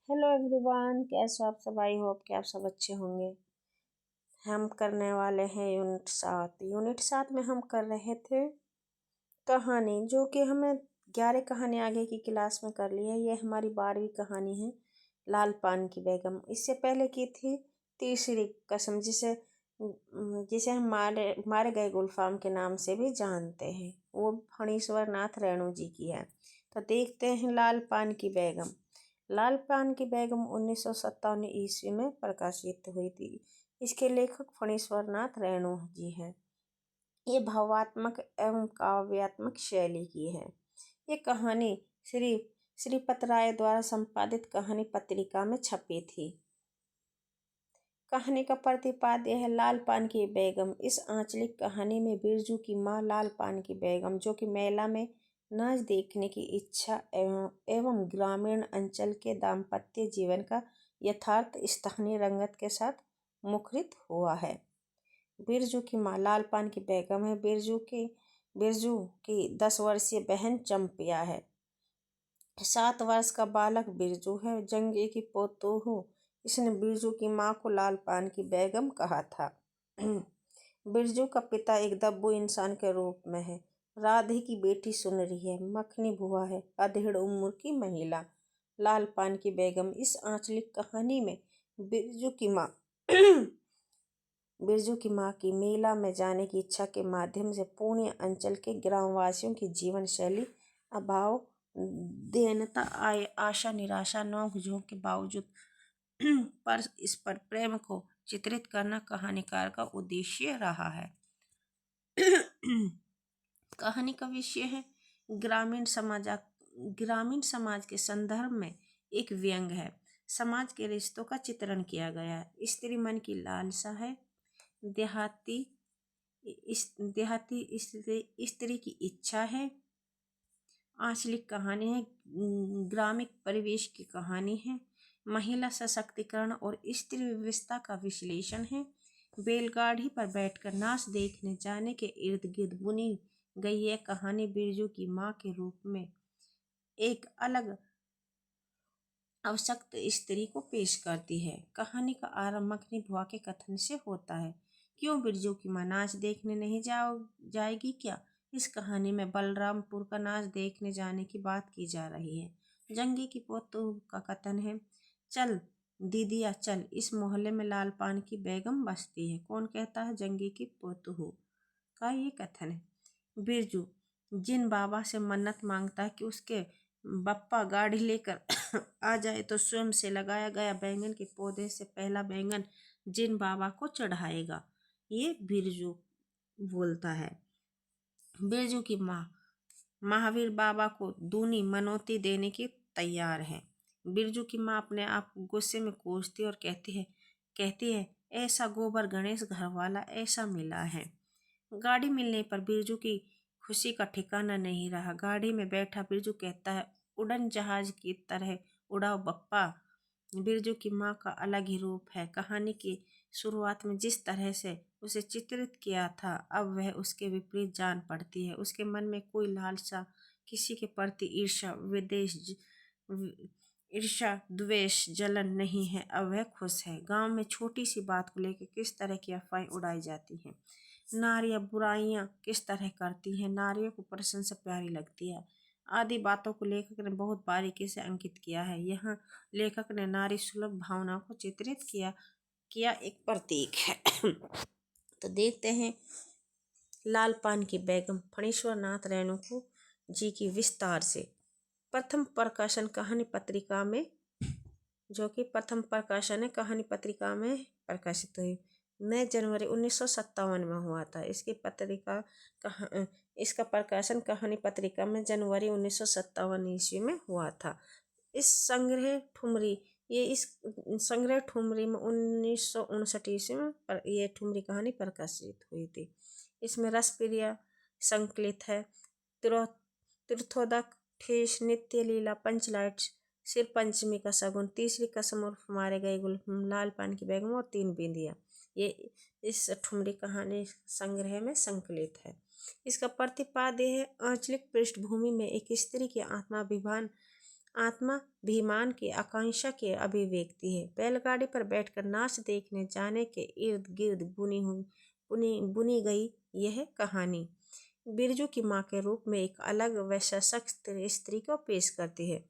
Hello everyone, कैसे हो आप सब। आई होप कि आप सब अच्छे होंगे। हम करने वाले हैं यूनिट 7 में हम कर रहे थे कहानी, जो कि हमें 11 कहानी आगे की क्लास में कर ली है। ये हमारी 12वीं कहानी है, लाल पान की बेगम। इससे पहले की थी तीसरी कसम, जिसे जिसे हम मारे गए गुलफाम के नाम से भी जानते हैं। वो फणीश्वर नाथ रेणु जी की है। तो देखते हैं लाल पान की बेगम। लाल पान की बेगम 1957 ईस्वी में प्रकाशित हुई थी। इसके लेखक फणीश्वर नाथ रेणु जी हैं। ये भावात्मक एवं काव्यात्मक शैली की है। ये कहानी श्रीपत राय द्वारा संपादित कहानी पत्रिका में छपी थी। कहानी का प्रतिपाद्य है लाल पान की बेगम। इस आंचलिक कहानी में बिरजू की माँ लाल पान की बेगम, जो कि मेला में नाच देखने की इच्छा एवं ग्रामीण अंचल के दाम्पत्य जीवन का यथार्थ स्थानीय रंगत के साथ मुखरित हुआ है। बिरजू की माँ लाल पान की बेगम है। बिरजू की 10 वर्षीय बहन चंपिया है। 7 वर्ष का बालक बिरजू है। जंगी की पोतोहू, इसने बिरजू की माँ को लाल पान की बेगम कहा था। बिरजू का पिता एक दब्बू इंसान के रूप में है। राधे की बेटी सुनरी है। मखनी बुआ है, अधेड़ उम्र की महिला। लाल पान की बेगम इस आंचलिक कहानी में बिरजू की माँ की मेला में जाने की इच्छा के माध्यम से पूर्णिया अंचल के ग्रामवासियों की जीवन शैली, अभाव, दीनता, आशा निराशा, नोक झोंक के बावजूद पर इस पर प्रेम को चित्रित करना कहानीकार का उद्देश्य रहा है। कहानी का विषय है ग्रामीण समाज के संदर्भ में एक व्यंग है। समाज के रिश्तों का चित्रण किया गया है। स्त्री मन की लालसा है। देहाती स्त्री की इच्छा है। आंचलिक कहानी है। ग्रामीण परिवेश की कहानी है। महिला सशक्तिकरण और स्त्री व्यवस्था का विश्लेषण है। बैलगाड़ी पर बैठकर नाच देखने जाने के इर्द गिर्द बुनी गई यह कहानी बिरजू की माँ के रूप में एक अलग अवशक्त स्त्री को पेश करती है। कहानी का आरंभ मखनी बुआ के कथन से होता है। क्यों बिरजू की माँ नाच देखने नहीं जाएगी क्या? इस कहानी में बलरामपुर का नाच देखने जाने की बात की जा रही है। जंगी की पोतों का कथन है, चल दीदिया चल, इस मोहल्ले में लाल पान की बेगम बसती है। कौन कहता है? जंगी की पोतों का ये कथन है। बिरजू जिन बाबा से मन्नत मांगता है कि उसके बप्पा गाड़ी लेकर आ जाए तो स्वयं से लगाया गया बैंगन के पौधे से पहला बैंगन जिन बाबा को चढ़ाएगा। ये बिरजू बोलता है। बिरजू की माँ महावीर बाबा को दूनी मनौती देने की तैयार है। बिरजू की माँ अपने आप गुस्से में कोसती और कहती है ऐसा गोबर गणेश घर वाला ऐसा मिला है। गाड़ी मिलने पर बिरजू की खुशी का ठिकाना नहीं रहा। गाड़ी में बैठा बिरजू कहता है, उड़न जहाज की तरह उड़ाओ बप्पा। बिरजू की माँ का अलग ही रूप है। कहानी की शुरुआत में जिस तरह से उसे चित्रित किया था, अब वह उसके विपरीत जान पड़ती है। उसके मन में कोई लालसा, किसी के प्रति ईर्ष्या, द्वेष, जलन नहीं है। अब वह खुश है। गांव में छोटी सी बात को लेकर किस तरह की अफवाहें उड़ाई जाती हैं। नारियां बुराइयां किस तरह करती हैं। नारियों को प्रशंसा प्यारी लगती है। आदि बातों को लेखक ने बहुत बारीकी से अंकित किया है। यहाँ लेखक ने नारी सुलभ भावना को चित्रित किया एक प्रतीक है। तो देखते हैं लाल पान की बेगम फणीश्वर नाथ रेणु जी की विस्तार से। प्रथम प्रकाशन कहानी पत्रिका में, जो कि प्रथम प्रकाशन है कहानी पत्रिका में प्रकाशित हुई। 9 जनवरी 1957 में हुआ था। इसका प्रकाशन कहानी पत्रिका में जनवरी 1957 ईस्वी में हुआ था। इस संग्रह ठुमरी में 1959 ईस्वी में ये ठुमरी कहानी प्रकाशित हुई थी। इसमें रसप्रिया संकलित है। तीर्थोदक, ठेस, नित्य लीला, पंचलाइट, सिर पंचमी का सगुन, तीसरी कसम उर्फ मारे गए गुलफाम, लाल पान की बेगम और 3 बिंदिया, ये इस ठुमरी कहानी संग्रह में संकलित है। इसका प्रतिपाद्य है आंचलिक पृष्ठभूमि में एक स्त्री के आत्माभिमान की आकांक्षा की अभिव्यक्ति है। बैलगाड़ी पर बैठकर नाच देखने जाने के इर्द गिर्द बुनी गई यह कहानी बिरजू की माँ के रूप में एक अलग व सशक्त स्त्री को पेश करती है।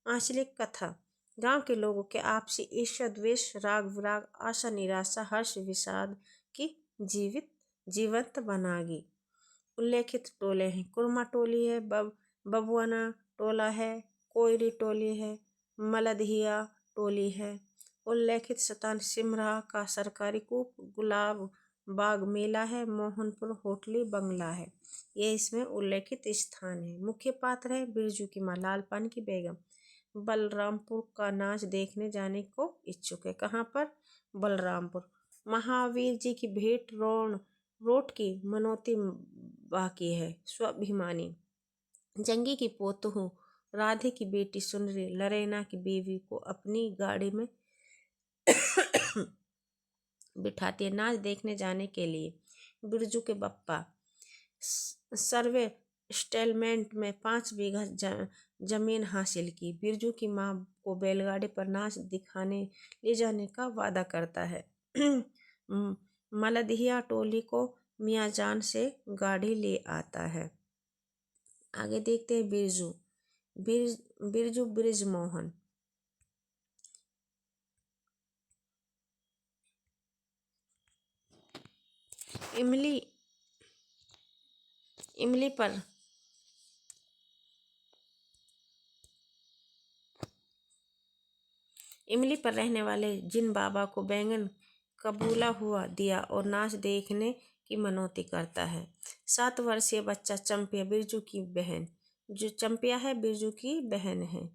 आंचलिक कथा गांव के लोगों के आपसी ईर्ष्या द्वेष राग विराग आशा निराशा हर्ष विषाद की जीवंत बनागी। उल्लेखित टोले हैं कुरमा टोली है, बबुआना टोला है, कोयरी टोली है, मलदहिया टोली है। उल्लेखित स्थान सिमरा का सरकारी कूप, गुलाब बाग मेला है, मोहनपुर होटली बंगला है। ये इसमें उल्लेखित स्थान है। मुख्य पात्र है बिरजू की माँ लालपान की बेगम। बलरामपुर का नाच देखने जाने को इच्छुक है। कहाँ पर? बलरामपुर। महावीर जी की भेंट रोट की मनोती बाकी है। स्वाभिमानी जंगी की पोत हूँ, राधे की बेटी सुनरी लरेना की बीवी को अपनी गाड़ी में बिठाती है नाच देखने जाने के लिए। बिरजू के बप्पा सर्वे स्टेलमेंट में 5 बीघा जमीन हासिल की। बिरजू की माँ को बैलगाड़ी पर नाच दिखाने ले जाने का वादा करता है। मलदहिया टोली को मियाँजान से गाड़ी ले आता है। आगे देखते हैं बिरजू बृजमोहन। इमली पर रहने वाले जिन बाबा को बैंगन कबूला हुआ दिया और नाच देखने की मनौती करता है। 7 वर्षीय बच्चा चंपिया बिरजू की बहन, जो चंपिया है बिरजू की बहन है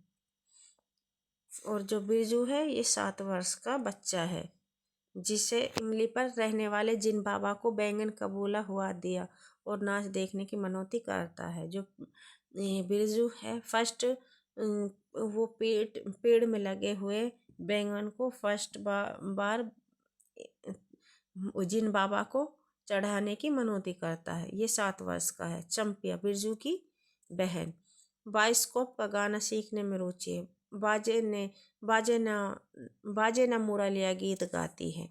और जो बिरजू है ये 7 वर्ष का बच्चा है, जिसे इमली पर रहने वाले जिन बाबा को बैंगन कबूला हुआ दिया और नाच देखने की मनौती करता है। जो बिरजू है फर्स्ट वो पेड़ में लगे हुए बैंगन को फर्स्ट बार जिन बाबा को चढ़ाने की मनौती करता है। ये 7 वर्ष का है। चंपिया बिरजू की बहन। बाइस्कोप का गाना सीखने में रुचि है। बाजे ना मुरलिया गीत गाती है।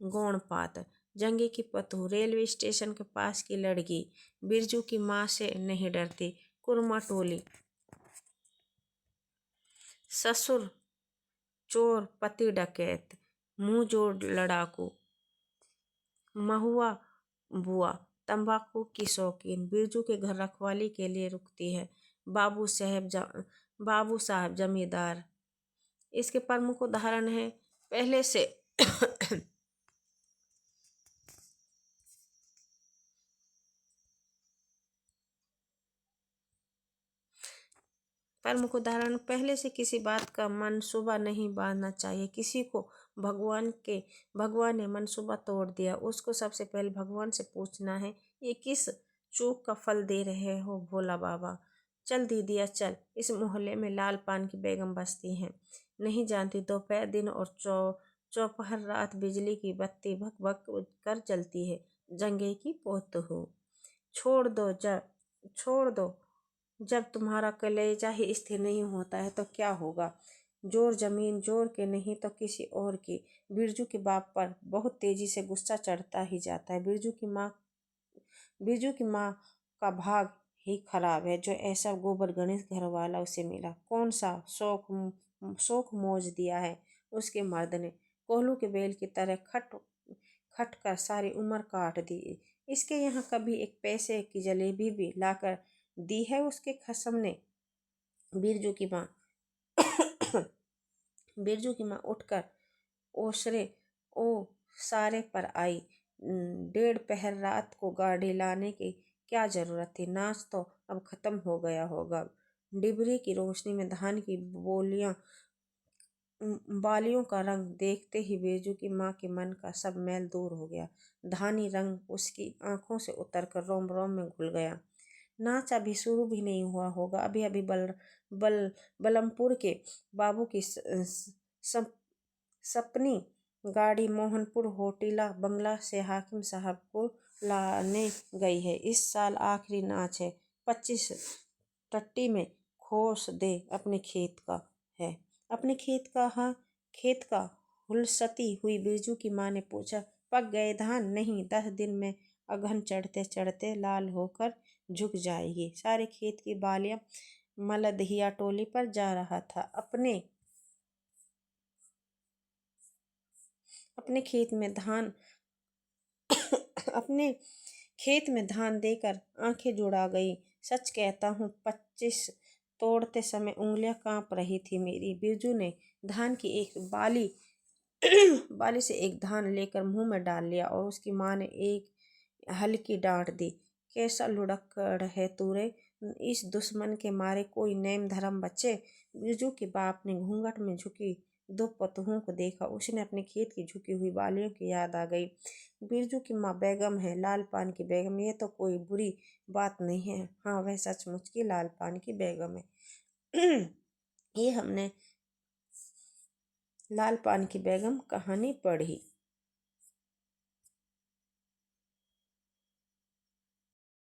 गौण पात्र जंगी की पतू रेलवे स्टेशन के पास की लड़की बिरजू की माँ से नहीं डरती। कुरमा टोली ससुर चोर पति डकैत मुंह जोड़ लड़ाकू। महुआ बुआ तंबाकू की शौकीन बिरजू के घर रखवाली के लिए रुकती है। बाबू साहब जमींदार। इसके प्रमुख उदाहरण है पहले से प्रमुख उदाहरण पहले से किसी बात का मनसूबा नहीं बांधना चाहिए। किसी को भगवान ने मनसूबा तोड़ दिया, उसको सबसे पहले भगवान से पूछना है ये किस चूक का फल दे रहे हो भोला बाबा। चल दीदिया चल, इस मोहल्ले में लाल पान की बेगम बसती हैं। नहीं जानती दोपहर दिन और चौपहर रात बिजली की बत्ती भक भक कर जलती है। जंगे की पोत हो। छोड़ दो जब तुम्हारा कलेजा ही स्थिर नहीं होता है तो क्या होगा। जोर जमीन जोर के नहीं तो किसी और की। बिरजू के बाप पर बहुत तेजी से गुस्सा चढ़ता ही जाता है। बिरजू की माँ का भाग ही खराब है जो ऐसा गोबर गणेश घर वाला उसे मिला। कौन सा शौक मौज दिया है उसके मर्द ने। कोल्हू के बैल की तरह खट कर सारी उम्र काट दी। इसके यहाँ कभी एक पैसे की जलेबी भी लाकर दी है उसके खसम ने। बिरजू की माँ उठकर ओसरे सारे पर आई। 1.5 पहर रात को गाड़ी लाने की क्या जरूरत थी। नाच तो अब खत्म हो गया होगा। डिबरी की रोशनी में धान की बालियों का रंग देखते ही बिरजू की माँ के मन का सब मैल दूर हो गया। धानी रंग उसकी आंखों से उतरकर रोम रोम में घुल गया। नाच अभी शुरू भी नहीं हुआ होगा। अभी अभी बलमपुर के बाबू की सपनी गाड़ी मोहनपुर होटिला बंगला से हाकिम साहब को लाने गई है। इस साल आखिरी नाच है। 25 टट्टी में खोस दे अपने खेत का है। अपने खेत का? हाँ, खेत का। हुलसती हुई बिरजू की माँ ने पूछा। पक गए धान? नहीं, 10 दिन में अगहन चढ़ते चढ़ते लाल होकर झुक जाएगी। सारे खेत की बालियां मलदहिया टोली पर जा रहा था। अपने खेत में धान अपने खेत में धान देकर आंखें जुड़ा गई। सच कहता हूँ, 25 तोड़ते समय उंगलियां कांप रही थी मेरी। बिरजू ने धान की एक बाली बाली से एक धान लेकर मुंह में डाल लिया और उसकी माँ ने एक हल्की डांट दी। कैसा लुढ़क्कड़ है तू रे, इस दुश्मन के मारे कोई नेम धर्म बचे। बिरजू के बाप ने घूंघट में झुकी 2 पतोहों को देखा। उसने अपने खेत की झुकी हुई बालियों की याद आ गई। बिरजू की माँ बेगम है, लाल पान की बेगम। ये तो कोई बुरी बात नहीं है। हाँ, वह सचमुच की लाल पान की बेगम है। ये हमने लाल पान की बेगम कहानी पढ़ी।